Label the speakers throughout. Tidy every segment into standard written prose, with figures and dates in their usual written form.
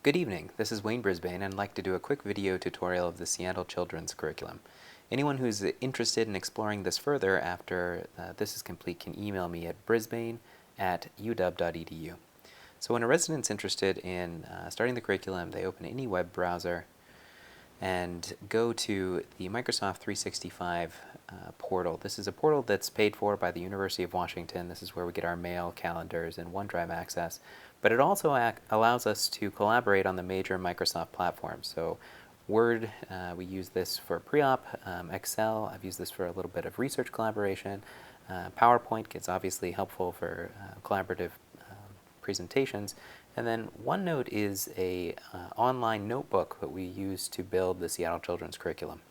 Speaker 1: Good evening, this is Wayne Brisbane, and I'd like to do a quick video tutorial of the Seattle Children's curriculum. Anyone who's interested in exploring this further after this is complete can email me at brisbane@uw.edu. So when a resident's interested in starting the curriculum, they open any web browser and go to the Microsoft 365 portal. This is a portal that's paid for by the University of Washington. This is where we get our mail, calendars, and OneDrive access. But it also allows us to collaborate on the major Microsoft platforms. So Word, we use this for pre-op. Excel, I've used this for a little bit of research collaboration. PowerPoint gets obviously helpful for collaborative presentations. And then OneNote is a online notebook that we use to build the Seattle Children's curriculum.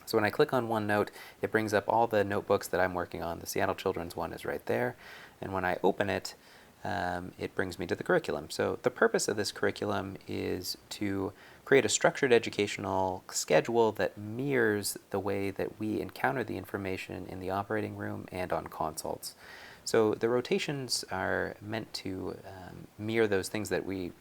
Speaker 1: So when I click on OneNote, it brings up all the notebooks that I'm working on. The Seattle Children's one is right there. And when I open it, it brings me to the curriculum. So the purpose of this curriculum is to create a structured educational schedule that mirrors the way that we encounter the information in the operating room and on consults. So the rotations are meant to mirror those things that we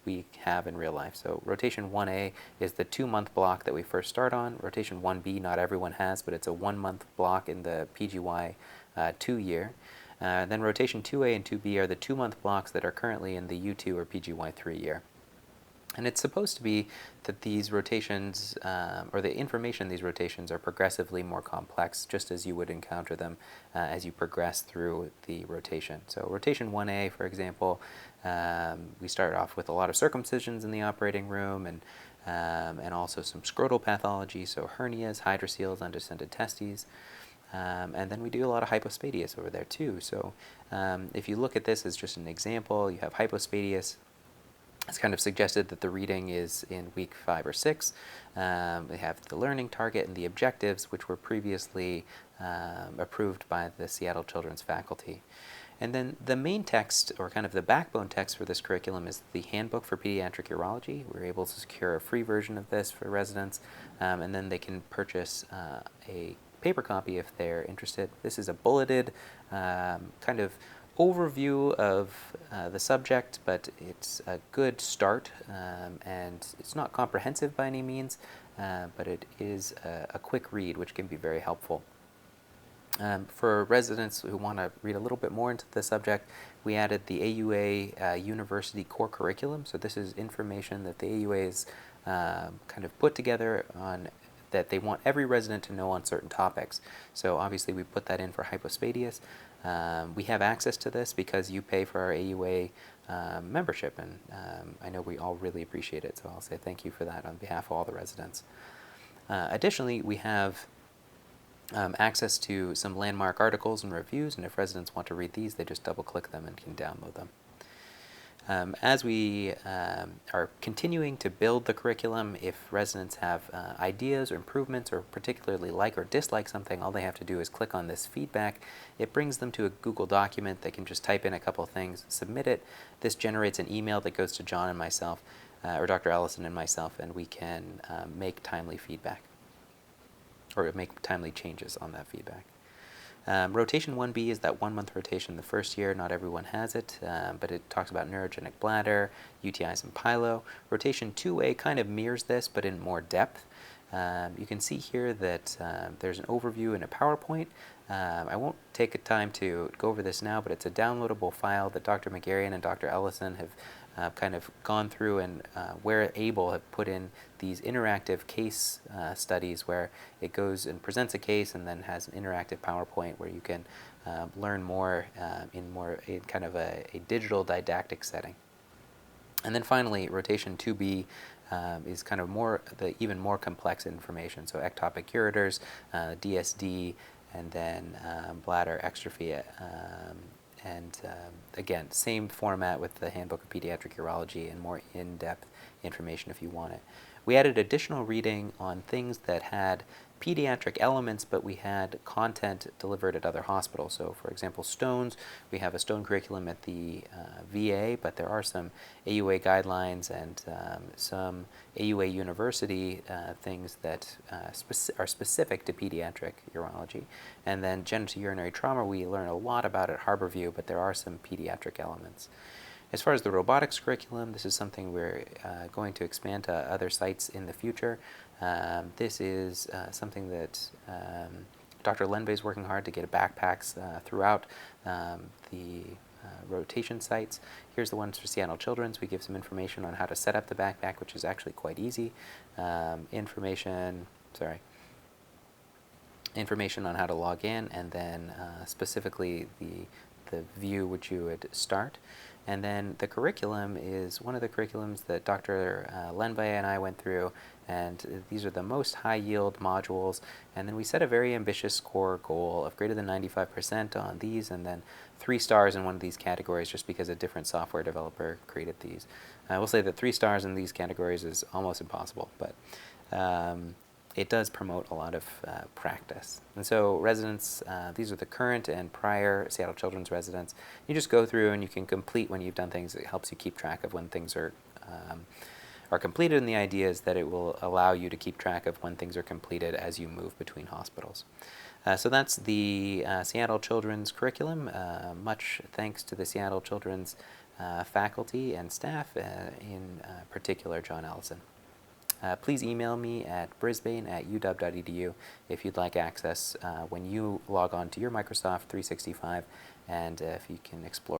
Speaker 1: have in real life. So rotation 1A is the 2-month block that we first start on. Rotation 1B, not everyone has, but it's a 1-month block in the PGY 2-year. Then rotation 2A and 2B are the 2-month blocks that are currently in the U2 or PGY 3-year. And it's supposed to be that these rotations, or the information in these rotations, are progressively more complex, just as you would encounter them as you progress through the rotation. So rotation 1A, for example, we start off with a lot of circumcisions in the operating room and also some scrotal pathology, so hernias, hydrocele, undescended testes. And then we do a lot of hypospadias over there too. So if you look at this as just an example, you have hypospadias. It's kind of suggested that the reading is in week 5 or 6. We have the learning target and the objectives, which were previously approved by the Seattle Children's faculty. And then the main text, or kind of the backbone text for this curriculum, is the Handbook for Pediatric Urology. We're able to secure a free version of this for residents, and then they can purchase a paper copy if they're interested. This is a bulleted kind of overview of the subject, but it's a good start, and it's not comprehensive by any means, but it is a quick read, which can be very helpful. For residents who want to read a little bit more into the subject, we added the AUA University Core Curriculum. So this is information that the AUA is kind of put together on that they want every resident to know on certain topics. So obviously we put that in for hypospadias. We have access to this because you pay for our AUA membership, and I know we all really appreciate it, so I'll say thank you for that on behalf of all the residents. Additionally, we have access to some landmark articles and reviews, and if residents want to read these, they just double-click them and can download them. As we are continuing to build the curriculum, if residents have ideas or improvements or particularly like or dislike something, all they have to do is click on this feedback. It brings them to a Google document. They can just type in a couple things, submit it. This generates an email that goes to John and myself, or Dr. Ellison and myself, and we can make timely feedback or make timely changes on that feedback. Rotation 1B is that 1-month rotation the first year. Not everyone has it, but it talks about neurogenic bladder, UTIs, and pyelo. Rotation 2A kind of mirrors this, but in more depth. You can see here that there's an overview in a PowerPoint. I won't take the time to go over this now, but it's a downloadable file that Dr. McGarian and Dr. Ellison have kind of gone through, and where able have put in these interactive case studies where it goes and presents a case and then has an interactive PowerPoint where you can learn more in kind of a digital didactic setting. And then finally, rotation 2B is kind of even more complex information. So ectopic ureters, DSD, and then bladder exstrophy. And again, same format with the Handbook of Pediatric Urology and more in-depth information if you want it. We added additional reading on things that had pediatric elements, but we had content delivered at other hospitals. So for example, stones, we have a stone curriculum at the VA, but there are some AUA guidelines and some AUA University things that are specific to pediatric urology. And then genitourinary trauma, we learn a lot about at Harborview, but there are some pediatric elements. As far as the robotics curriculum, this is something we're going to expand to other sites in the future. This is something that Dr. Lenbe is working hard to get backpacks throughout the rotation sites. Here's the ones for Seattle Children's. We give some information on how to set up the backpack, which is actually quite easy. Information on how to log in, and then specifically the view which you would start. And then the curriculum is one of the curriculums that Dr. Lenbe and I went through, and these are the most high yield modules. And then we set a very ambitious score goal of greater than 95% on these, and then 3 stars in one of these categories just because a different software developer created these. I will say that 3 stars in these categories is almost impossible, but it does promote a lot of practice. And so residents, these are the current and prior Seattle Children's residents. You just go through and you can complete when you've done things. It helps you keep track of when things are completed, and the idea is that it will allow you to keep track of when things are completed as you move between hospitals. So that's the Seattle Children's curriculum. Much thanks to the Seattle Children's faculty and staff, in particular John Ellison. Please email me at brisbane@uw.edu if you'd like access when you log on to your Microsoft 365, and if you can explore